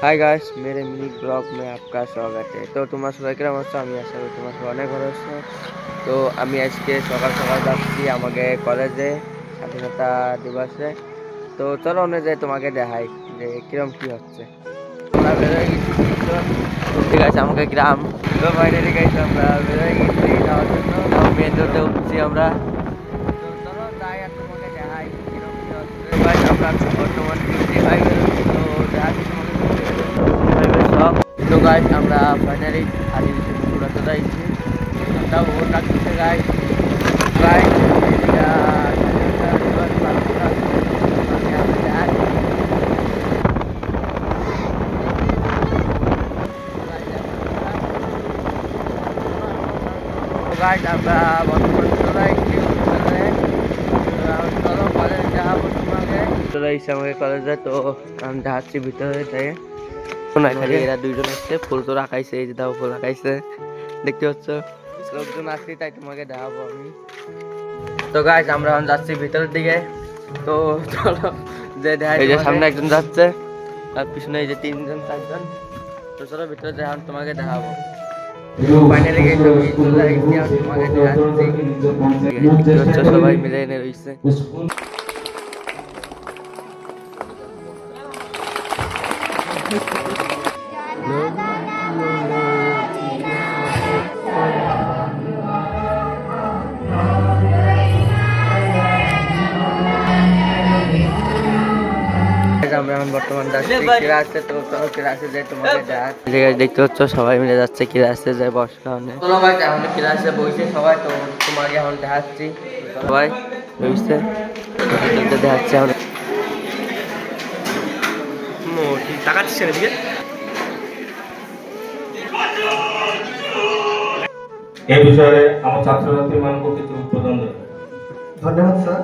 Hi guys, मेरे mini blog में आपका स्वागत है। तो তোমার সবাই কেমন আছো? আমি আশা করি তোমার সবাই অনেক ভালো আছো। তো আমি আজকে সকাল সকাল যাচ্ছি আমাকে কলেজে স্বাধীনতা দিবসে। তো চলো ওখানে যাই, তোমাকে দেখাই যে কিরম কি হচ্ছে। আমরা বেরোয় গেছি কিন্তু ঠিক আছে আমাকে গ্রাম। তো ফাইনালি গাইস আমরা বেরোয় গেছি যাওয়ার জন্য। মেন রোডে উঠছি আমরা। তো চলো যাই আর তোমাকে দেখাই কিরম কি হচ্ছে। তো গাইস আমরা এখন বর্তমান 55 বেরোচ্ছি। তো দেখাচ্ছি তোমাকে সব। তো গাইস আমরা ফাইনালি আদি পুরা চলে আসছি। ঠান্ডা বহুত লাগতেছে গাইস। গাইস এটা গাইস আমরা বর্তমানে চলে আসছি চলো কলেজে যাবো। তোমাকে চলে আসছি আমাকে কলেজে। তো আমি যাচ্ছি ভিতরে যাই। এরা দুইজন আসছে, ফুল তো রাখাইছে, এই যে দাও ফুল রাখাইছে দেখতে পাচ্ছ। লোকজন আসছে তাই তোমাকে দেখাবো আমি। তো গাইস আমরা এখন যাচ্ছি ভিতরের দিকে। তো চলো যে দেখাই, এই যে সামনে একজন যাচ্ছে আর পিছনে এই যে তিনজন চারজন। তো চলো ভিতরে যাই এখন তোমাকে দেখাবো। ফাইনালি গেছি আমি চলে আসছি আর তোমাকে দেখাচ্ছি। দেখতে পাচ্ছ সবাই মিলে এনে রয়েছে। আমরা এখন বর্তমান যাচ্ছি ক্লাসে। তো চলো ক্লাসে যাই তোমাকে দেখতে পাচ্ছ সবাই মিলে যাচ্ছে ক্লাসে যাই বসার কারণে। চলো ভাই এখন ক্লাসে বসে সবাই। তো তোমাকে এখন দেখাচ্ছি সবাই বসছে দেখাচ্ছে এখন। তাকাচ্ছি এদিকে। এই বিষয়ে আমার ছাত্রছাত্রী মানবকে কিছু প্রদান। ধন্যবাদ স্যার।